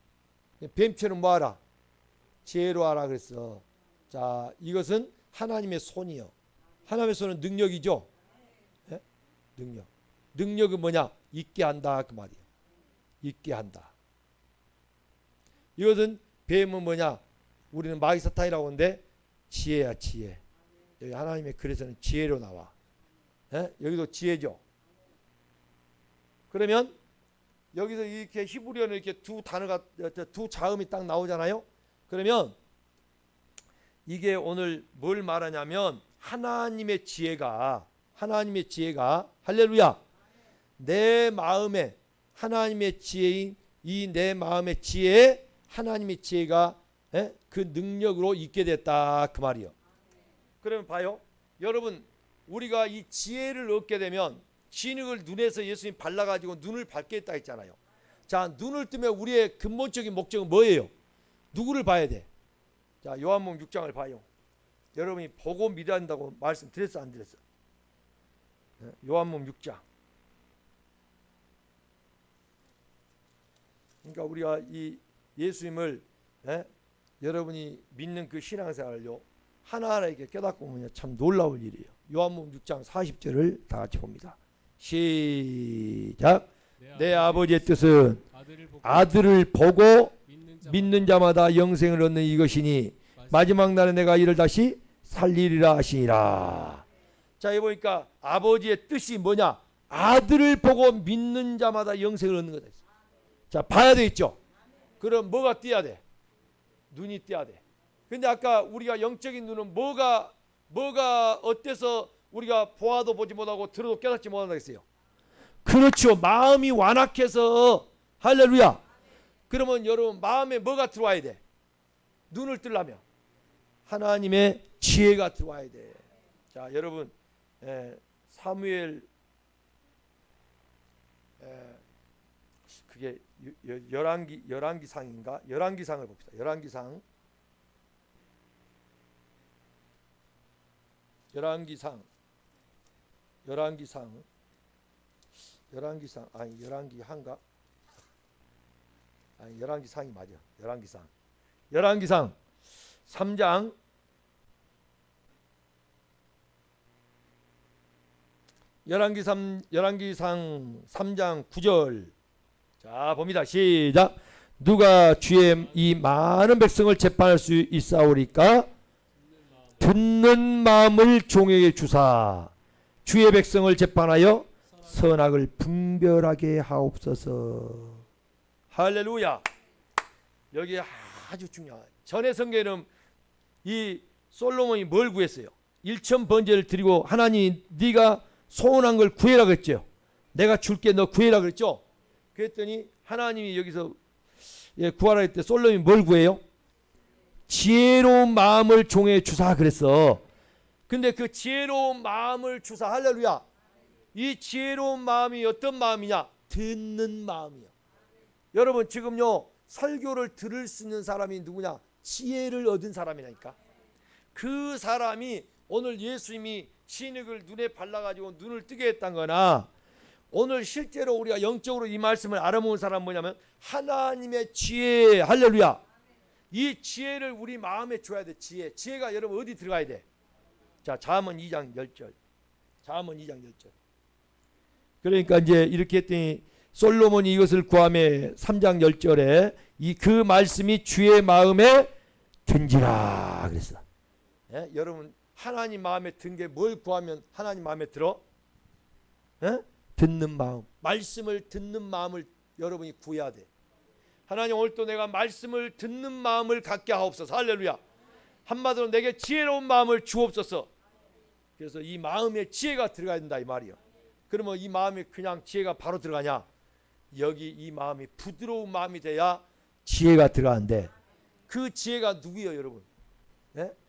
뱀처럼 뭐하라? 지혜로 하라 그랬어. 자, 이것은 하나님의 손이요. 하나님의 손은 능력이죠. 능력. 능력은 뭐냐? 있게 한다 그 말이에요. 있게 한다. 이것은 뱀은 뭐냐? 우리는 마이사탄이라고 하는데 지혜야 지혜. 여기 하나님의 글에서는 지혜로 나와. 여기도 지혜죠. 그러면 여기서 이렇게 히브리어는 이렇게 두 단어가 두 자음이 딱 나오잖아요. 그러면 이게 오늘 뭘 말하냐면 하나님의 지혜가 할렐루야. 내 마음에 하나님의 지혜인 이 내 마음의 지혜에 하나님의 지혜가 그 능력으로 있게 됐다 그 말이요. 그러면 봐요. 여러분 우리가 이 지혜를 얻게 되면 진흙을 눈에서 예수님 발라가지고 눈을 밝게 했다 했잖아요. 자, 눈을 뜨면 우리의 근본적인 목적은 뭐예요? 누구를 봐야 돼? 자, 요한복음 6장을 봐요. 여러분이 보고 믿어야 한다고 말씀드렸어 안 드렸어? 요한복음 6장. 그러니까 우리가 이 예수님을 여러분이 믿는 그 신앙생활을요 하나하나 이렇게 깨닫고 보면 참 놀라울 일이에요. 요한복음 6장 40절을 다 같이 봅니다. 시작. 내 아버지의 뜻은 아들을 보고 믿는 자마다 영생을 얻는 이것이니 마지막 날에 내가 이를 다시 살리리라 하시니라. 자, 여기 보니까 아버지의 뜻이 뭐냐? 아들을 보고 믿는 자마다 영생을 얻는 거다. 자, 봐야 되겠죠. 그럼 뭐가 띄어야 돼? 눈이 띄어야 돼. 근데 아까 우리가 영적인 눈은 뭐가 어때서 우리가 보아도 보지 못하고 들어도 깨닫지 못한다 했어요? 그렇죠. 마음이 완악해서. 할렐루야. 그러면 여러분 마음에 뭐가 들어와야 돼? 눈을 뜨려면 하나님의 지혜가 들어와야 돼. 자, 여러분 사무엘 그게 열왕기상인가? 열왕기상을 봅시다. 열왕기상 3장 열왕기상 3장 9절. 자, 봅니다. 시작. 누가 주의 이 많은 백성을 재판할 수 있사오리까? 듣는 마음을 종에게 주사 주의 백성을 재판하여 선악을 분별하게 하옵소서. 할렐루야. 여기 아주 중요해요. 전에 성경에는 이 솔로몬이 뭘 구했어요? 일천 번제를 드리고 하나님 네가 소원한 걸 구해라 그랬죠. 내가 줄게 너 구해라 그랬죠. 그랬더니 하나님이 여기서 구하라 했을 때 솔로몬이 뭘 구해요? 지혜로운 마음을 종에 주사 그랬어. 근데 그 지혜로운 마음을 주사. 할렐루야. 이 지혜로운 마음이 어떤 마음이냐? 듣는 마음이야. 여러분 지금요 설교를 들을 수 있는 사람이 누구냐? 지혜를 얻은 사람이라니까. 그 사람이 오늘 예수님이 신흙을 눈에 발라가지고 눈을 뜨게 했단 거나 오늘 실제로 우리가 영적으로 이 말씀을 알아먹은 사람은 뭐냐면 하나님의 지혜. 할렐루야. 이 지혜를 우리 마음에 줘야 돼. 지혜가 여러분 어디 들어가야 돼? 자, 잠언 2장 10절. 잠언 2장 10절. 그러니까 이제 이렇게 했더니 솔로몬이 이것을 구하매 3장 10절에 그 말씀이 주의 마음에 든지라 그랬어. 여러분 하나님 마음에 든 게 뭘 구하면 하나님 마음에 들어? 듣는 마음. 말씀을 듣는 마음을 여러분이 구해야 돼. 하나님 오늘 또 내가 말씀을 듣는 마음을 갖게 하옵소서. 할렐루야. 한마디로 내게 지혜로운 마음을 주옵소서. 그래서 이 마음에 지혜가 들어가야 된다 이 말이요. 그러면 이 마음이 그냥 지혜가 바로 들어가냐? 여기 이 마음이 부드러운 마음이 돼야 지혜가 들어가는데 그 지혜가 누구예요 여러분?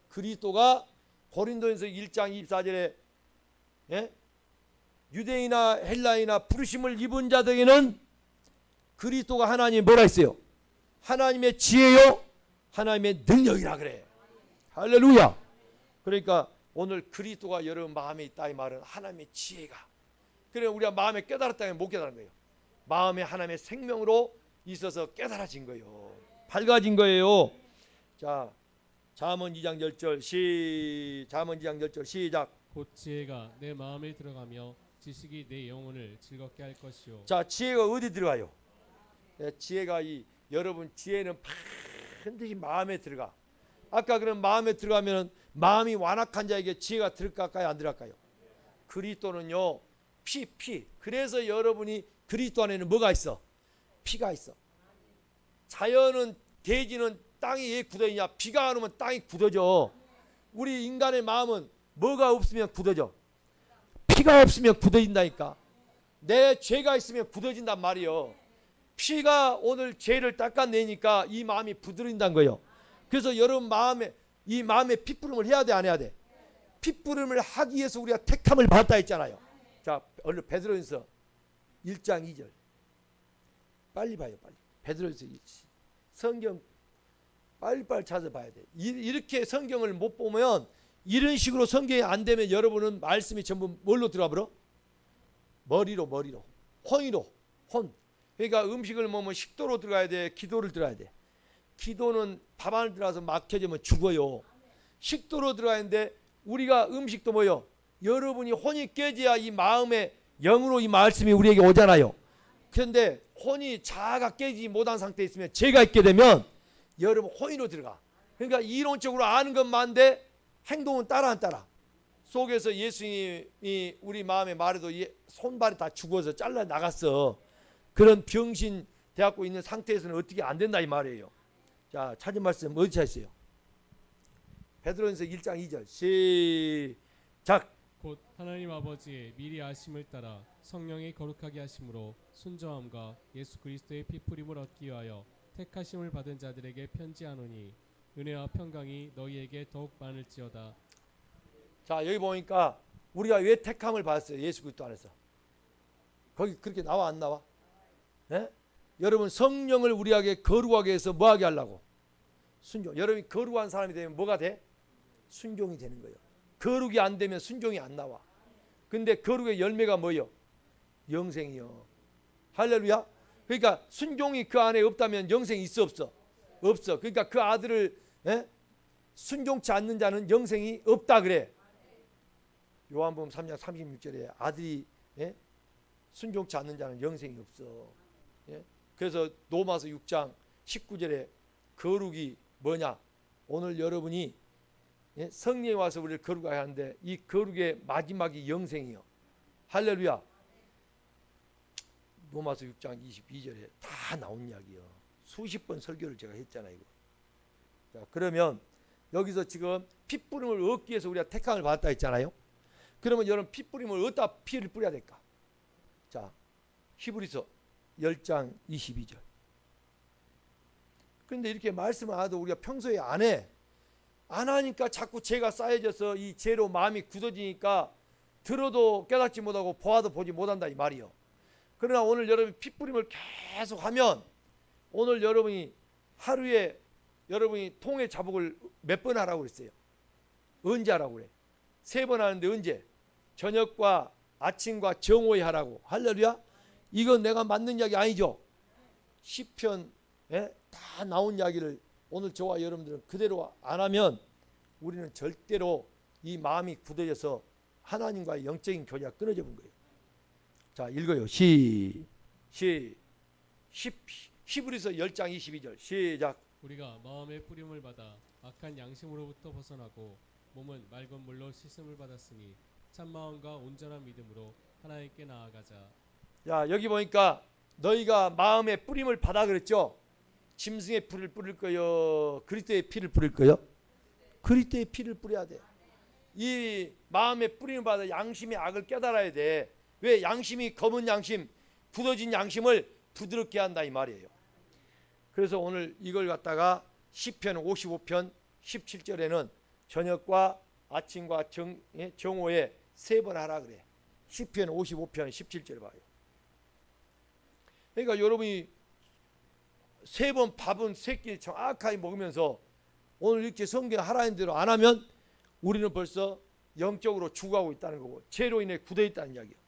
그리스도가 고린도전서 1장 24절에 유대인이나 헬라인이나 부르심을 입은 자들에게는 그리스도가 하나님 뭐라 했어요? 하나님의 지혜요 하나님의 능력이라 그래. 할렐루야. 그러니까 오늘 그리스도가 여러분 마음에 있다 이 말은 하나님의 지혜가. 그래 우리가 마음에 깨달았다면 못 깨달은 거예요. 마음에 하나님의 생명으로 있어서 깨달아진 거예요. 밝아진 거예요. 자, 잠언 2장 10절 잠언 2장 10절 시작. 곧 지혜가 내 마음에 들어가며 지식이 내 영혼을 즐겁게 할 것이요. 자, 지혜가 어디 들어가요? 지혜가 여러분 지혜는 반드시 마음에 들어가. 아까 그런 마음에 들어가면 마음이 완악한 자에게 지혜가 들어갈까요 안 들어갈까요? 그리스도는요 피. 그래서 여러분이 그리스도 안에는 뭐가 있어? 피가 있어. 자연은 대지는 땅이 왜 굳어있냐? 비가 안 오면 땅이 굳어져. 우리 인간의 마음은 뭐가 없으면 굳어져? 피가 없으면 굳어진다니까. 내 죄가 있으면 굳어진단 말이요. 피가 오늘 죄를 닦아내니까 이 마음이 부드러진다는 거예요. 그래서 여러분 이 마음에 핏부림을 해야 돼 안 해야 돼? 핏부림을 하기 위해서 우리가 택함을 받았다 했잖아요. 자, 얼른 베드로전서 1장 2절. 빨리 봐요, 빨리. 베드로전서 성경 빨리빨리 찾아봐야 돼. 이렇게 성경을 못 보면 이런 식으로 성경이 안 되면 여러분은 말씀이 전부 뭘로 들어가 버려? 머리로 혼이로 혼. 그러니까 음식을 먹으면 식도로 들어가야 돼, 기도를 들어야 돼. 기도는 밥 안에 들어가서 막혀지면 죽어요. 식도로 들어가는데 우리가 음식도 뭐요? 여러분이 혼이 깨져야 이 마음의 영으로 이 말씀이 우리에게 오잖아요. 그런데 혼이 자아가 깨지지 못한 상태에 있으면 죄가 있게 되면 여러분 혼이로 들어가. 그러니까 이론적으로 아는 건 많은데 행동은 따라 안 따라. 속에서 예수님이 우리 마음에 말해도 손발이 다 죽어서 잘라 나갔어. 그런 병신 되었고 있는 상태에서는 어떻게 안 된다 이 말이에요. 자, 찾은 말씀 어디 찾으세요? 베드로전서 1장 2절 시작. 곧 하나님 아버지의 미리 아심을 따라 성령의 거룩하게 하심으로 순정함과 예수 그리스도의 피 뿌림을 얻기 위하여 택하심을 받은 자들에게 편지하노니 은혜와 평강이 너희에게 더욱 많을지어다. 자, 여기 보니까 우리가 왜 택함을 받았어요? 예수 그리스도 안에서. 거기 그렇게 나와 안 나와? 네? 여러분 성령을 우리에게 거룩하게 해서 뭐하게 하려고? 순종. 여러분이 거룩한 사람이 되면 뭐가 돼? 순종이 되는 거예요. 거룩이 안 되면 순종이 안 나와. 근데 거룩의 열매가 뭐예요? 영생이요. 할렐루야. 그러니까 순종이 그 안에 없다면 영생이 있어 없어? 없어. 그러니까 그 아들을 순종치 않는 자는 영생이 없다 그래. 요한복음 3장 36절에 아들이 순종치 않는 자는 영생이 없어. 그래서 로마서 6장 19절에 거룩이 뭐냐? 오늘 여러분이 성령이 와서 우리를 거룩하게 하는데 이 거룩의 마지막이 영생이요. 할렐루야. 로마서 6장 22절에 다 나온 이야기요. 수십 번 설교를 제가 했잖아요. 이거. 자, 그러면 여기서 지금 피 뿌림을 얻기 위해서 우리가 택함을 받았다 했잖아요. 그러면 여러분 피 뿌림을 어디다 피를 뿌려야 될까? 자, 히브리서 10장 22절. 그런데 이렇게 말씀을 안 해도 우리가 평소에 안 해. 안 하니까 자꾸 죄가 쌓여져서 이 죄로 마음이 굳어지니까 들어도 깨닫지 못하고 보아도 보지 못한다 이 말이요. 그러나 오늘 여러분이 피 뿌림을 계속 하면 오늘 여러분이 하루에 여러분이 통의 자복을 몇 번 하라고 그랬어요? 언제 하라고 그래? 3번 하는데 언제? 저녁과 아침과 정오에 하라고. 할렐루야. 이건 내가 만든 이야기 아니죠. 시편 다 나온 이야기를 오늘 저와 여러분들은 그대로 안 하면 우리는 절대로 이 마음이 굳어져서 하나님과의 영적인 교제가 끊어져 본 거예요. 자, 읽어요. 히브리서 10장 22절 시작. 우리가 마음의 뿌림을 받아 악한 양심으로부터 벗어나고 몸은 맑은 물로 씻음을 받았으니 참 마음과 온전한 믿음으로 하나님께 나아가자. 자, 여기 보니까 너희가 마음의 뿌림을 받아 그랬죠. 짐승의 피를 뿌릴 거요, 그리스도의 피를 뿌릴 거요? 그리스도의 피를 뿌려야 돼. 이 마음의 뿌림을 받아 양심의 악을 깨달아야 돼. 왜? 양심이 검은 양심, 굳어진 양심을 부드럽게 한다 이 말이에요. 그래서 오늘 이걸 갖다가 시편 55편 17절에는 저녁과 아침과 정오에 3번 하라 그래. 시편 55편 17절 봐요. 그러니까 여러분이 3번 밥은 3끼 정확하게 먹으면서 오늘 이렇게 성경 하라는 대로 안 하면 우리는 벌써 영적으로 죽어가고 있다는 거고 죄로 인해 굳어 있다는 이야기예요.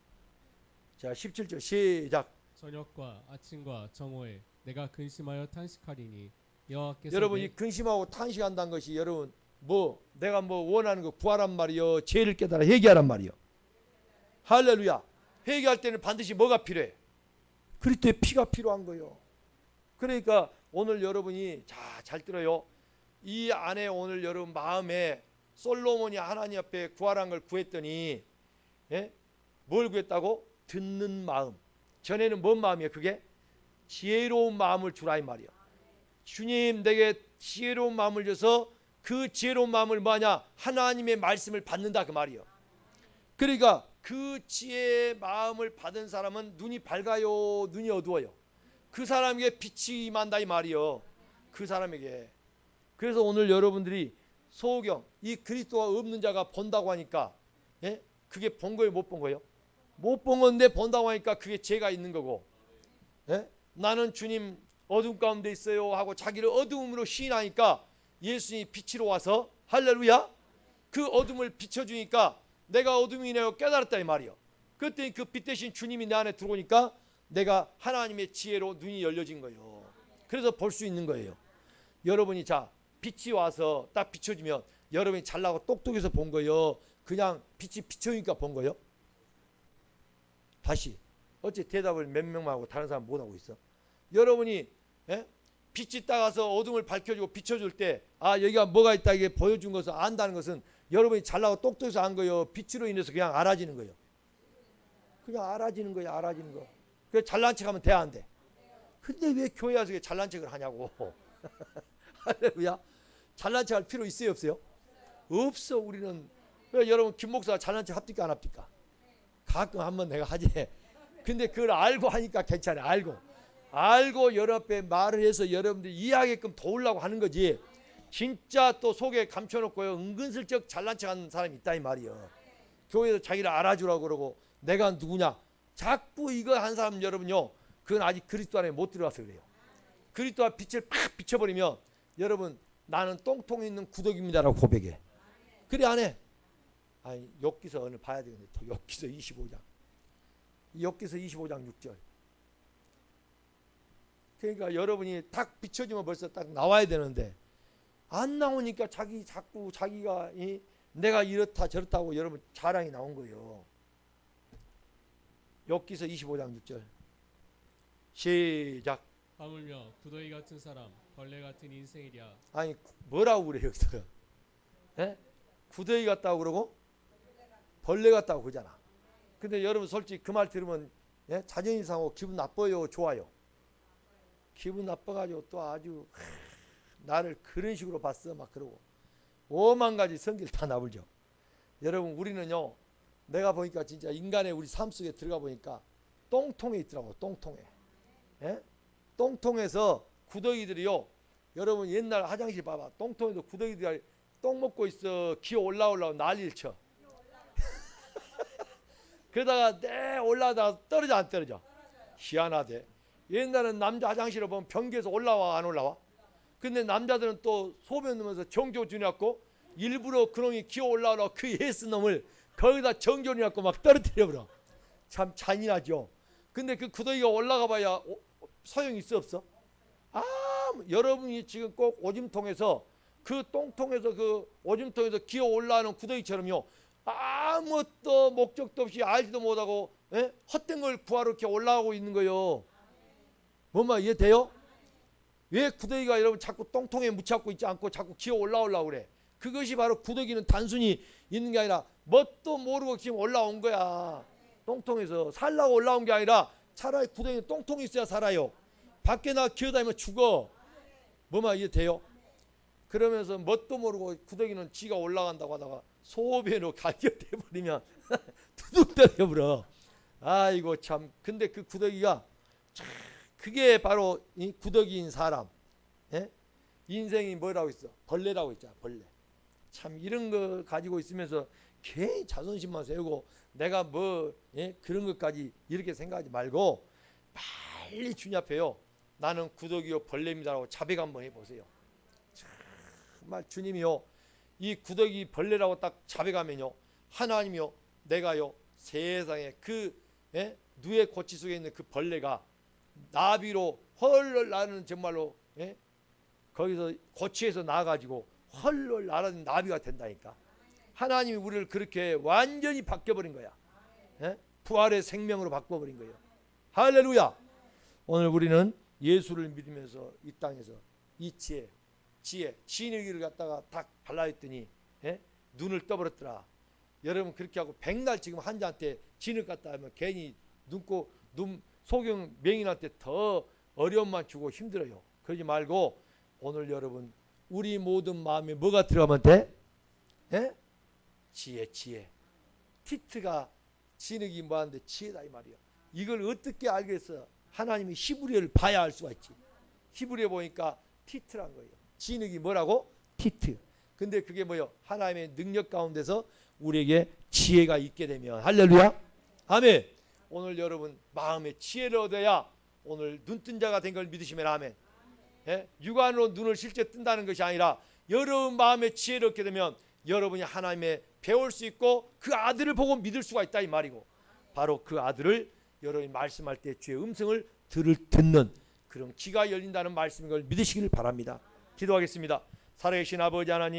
자, 17절 시작. 저녁과 아침과 정오에 내가 근심하여 탄식하리니 여호와께서 여러분이 근심하고 탄식한다는 것이 여러분 내가 원하는 거 구하란 말이요, 죄를 깨달아 회개하란 말이요. 할렐루야. 회개할 때는 반드시 뭐가 필요해? 그리스도의 피가 필요한 거예요. 그러니까 오늘 여러분이 잘 들어요. 이 안에 오늘 여러분 마음에 솔로몬이 하나님 앞에 구하란 걸 구했더니 뭘 구했다고? 듣는 마음. 전에는 뭔 마음이에요? 그게 지혜로운 마음을 주라 이 말이야. 주님 내게 지혜로운 마음을 줘서 그 지혜로운 마음을 뭐하냐? 하나님의 말씀을 받는다 그 말이에요. 그러니까 그 지혜의 마음을 받은 사람은 눈이 밝아요, 눈이 어두워요? 그 사람에게 빛이 임한다 이 말이요. 그 사람에게. 그래서 오늘 여러분들이 소경 이 그리스도가 없는 자가 본다고 하니까 그게 본 거예요, 못 본 거예요? 못 본 건데 본다고 하니까 그게 죄가 있는 거고, 나는 주님 어둠 가운데 있어요 하고 자기를 어둠으로 시인하니까 예수님이 빛으로 와서 할렐루야 그 어둠을 비춰주니까 내가 어둠이네요 깨달았다 이 말이요. 그때 그 빛 대신 주님이 내 안에 들어오니까 내가 하나님의 지혜로 눈이 열려진 거예요. 그래서 볼 수 있는 거예요. 여러분이 자 빛이 와서 딱 비춰지면 여러분이 잘나고 똑똑해서 본 거예요? 그냥 빛이 비춰니까 본 거예요? 다시 어째 대답을 몇 명만 하고 다른 사람 못 하고 있어? 여러분이 빛이 따가서 어둠을 밝혀주고 비춰줄 때 여기가 뭐가 있다 이게 보여준 것을 안다는 것은 여러분이 잘나고 똑똑해서 안 거예요? 빛으로 인해서 그냥 알아지는 거예요. 그냥 알아지는 거예요. 알아지는 거. 그래서 잘난 척하면 돼 안 돼? 근데 왜 교회 와서 잘난 척을 하냐고. 할렐루야. 잘난 척할 필요 있어요 없어요? 없어. 우리는. 왜 여러분 김 목사가 잘난 척 합니까 안 합니까? 가끔 한번 내가 하지. 근데 그걸 알고 하니까 괜찮아요. 알고 여러분 앞에 말을 해서 여러분들 이해하게끔 도우려고 하는 거지. 진짜 또 속에 감춰놓고요 은근슬쩍 잘난 척하는 사람이 있다 이 말이에요. 교회에서 자기를 알아주라고 그러고 내가 누구냐 자꾸 이거 한 사람 여러분요 그건 아직 그리스도 안에 못 들어가서 그래요. 그리스도와 빛을 팍 비춰버리면 여러분 나는 똥통에 있는 구덕입니다라고 고백해. 그래 안 해? 욥기서 오늘 봐야 되겠네. 욥기서 25장. 욥기서 25장 6절. 그러니까 여러분이 딱 비춰지면 벌써 딱 나와야 되는데 안 나오니까 자꾸 자기가 내가 이렇다 저렇다고 여러분 자랑이 나온 거예요. 욥기서 25장 6절. 시작. 하물며 구더기 같은 사람 벌레 같은 인생이랴. 뭐라고 그래 여기서? 구더기 같다고 그러고 벌레 같다고 그러잖아. 근데 여러분 솔직히 그 말 들으면 자존심 상하고 기분 나빠요 좋아요? 기분 나빠가지고 또 아주 나를 그런 식으로 봤어 막 그러고 오만 가지 성질 다 나불죠. 여러분 우리는요 내가 보니까 진짜 인간의 우리 삶 속에 들어가 보니까 똥통에 있더라고. 똥통에. 똥통에서 구더기들이요 여러분 옛날 화장실 봐봐. 똥통에도 구더기들이 똥 먹고 있어. 기어 올라오려고 난리를 쳐. 그러다가 올라다가 떨어져 안 떨어져? 희한하대. 옛날엔 남자 화장실을 보면 변기에서 올라와 안 올라와? 근데 남자들은 또 소변 넣으면서 정조 주냐고 일부러 그놈이 기어 올라오려고 그 예스 놈을 거기다 정조 주냐고 막 떨어뜨려 버려. 참 잔인하죠. 근데 그 구더기가 올라가 봐야 소용이 있어 없어? 여러분이 지금 꼭 오줌통에서 그 똥통에서 그 오줌통에서 기어 올라오는 구더기처럼요 아무것도 목적도 없이 알지도 못하고 헛된 걸 구하러 이렇게 올라오고 있는 거예요. 뭔 말 이해돼요? 왜 구더기가 여러분 자꾸 똥통에 묻혀갖고 있지 않고 자꾸 기어 올라오려고 그래? 그것이 바로 구더기는 단순히 있는 게 아니라 뭣도 모르고 지금 올라온 거야. 똥통에서 살라고 올라온 게 아니라 차라리 구더기는 똥통에 있어야 살아요. 밖에 나가 기어다니면 죽어. 뭔 말 이해돼요? 그러면서 뭣도 모르고 구더기는 지가 올라간다고 하다가 소변으로 갈겨돼 버리면 두둑 떨어져. 아이고 참. 근데 그 구더기가 그게 바로 이 구더기인 사람. 인생이 뭐라고 있어? 벌레라고 있잖아. 벌레. 참 이런 거 가지고 있으면서 괜히 자존심만 세우고 내가 그런 것까지 이렇게 생각하지 말고 빨리 주님 앞에요. 나는 구더기요 벌레입니다라고 자백 한번 해보세요. 정말 주님이요 이 구더기 벌레라고 딱 자백하면요 하나님이요 내가요 세상에 그 누에 고치 속에 있는 그 벌레가 나비로 헐헐 나는 정말로 거기서 고치에서 나가지고 헐헐 나는 나비가 된다니까. 하나님이 우리를 그렇게 완전히 바뀌어버린 거야. 부활의 생명으로 바꿔버린 거예요. 할렐루야. 오늘 우리는 예수를 믿으면서 이 땅에서 이 지혜 진흙을 갖다가 딱 발라했더니 눈을 떠버렸더라. 여러분 그렇게 하고 백날 지금 환자한테 진흙 갖다 하면 괜히 눈 소경 명인한테 더 어려움만 주고 힘들어요. 그러지 말고 오늘 여러분 우리 모든 마음에 뭐가 들어가면 돼? 지혜. 티트가 진흙이 뭐하는데 지혜다 이 말이야. 이걸 어떻게 알겠어? 하나님이 히브리어를 봐야 알 수가 있지. 히브리어 보니까 티트란 거예요. 진흙이 뭐라고? 티트. 근데 그게 뭐예요? 하나님의 능력 가운데서 우리에게 지혜가 있게 되면 할렐루야. 아멘. 오늘 여러분 마음에 지혜를 얻어야 오늘 눈뜬 자가 된 걸 믿으시면 아멘. 육안으로 눈을 실제 뜬다는 것이 아니라 여러분 마음에 지혜를 얻게 되면 여러분이 하나님의 배울 수 있고 그 아들을 보고 믿을 수가 있다 이 말이고 바로 그 아들을 여러분이 말씀할 때 주의 음성을 듣는 그런 귀가 열린다는 말씀인 걸 믿으시길 바랍니다. 기도하겠습니다. 살아계신 아버지 하나님,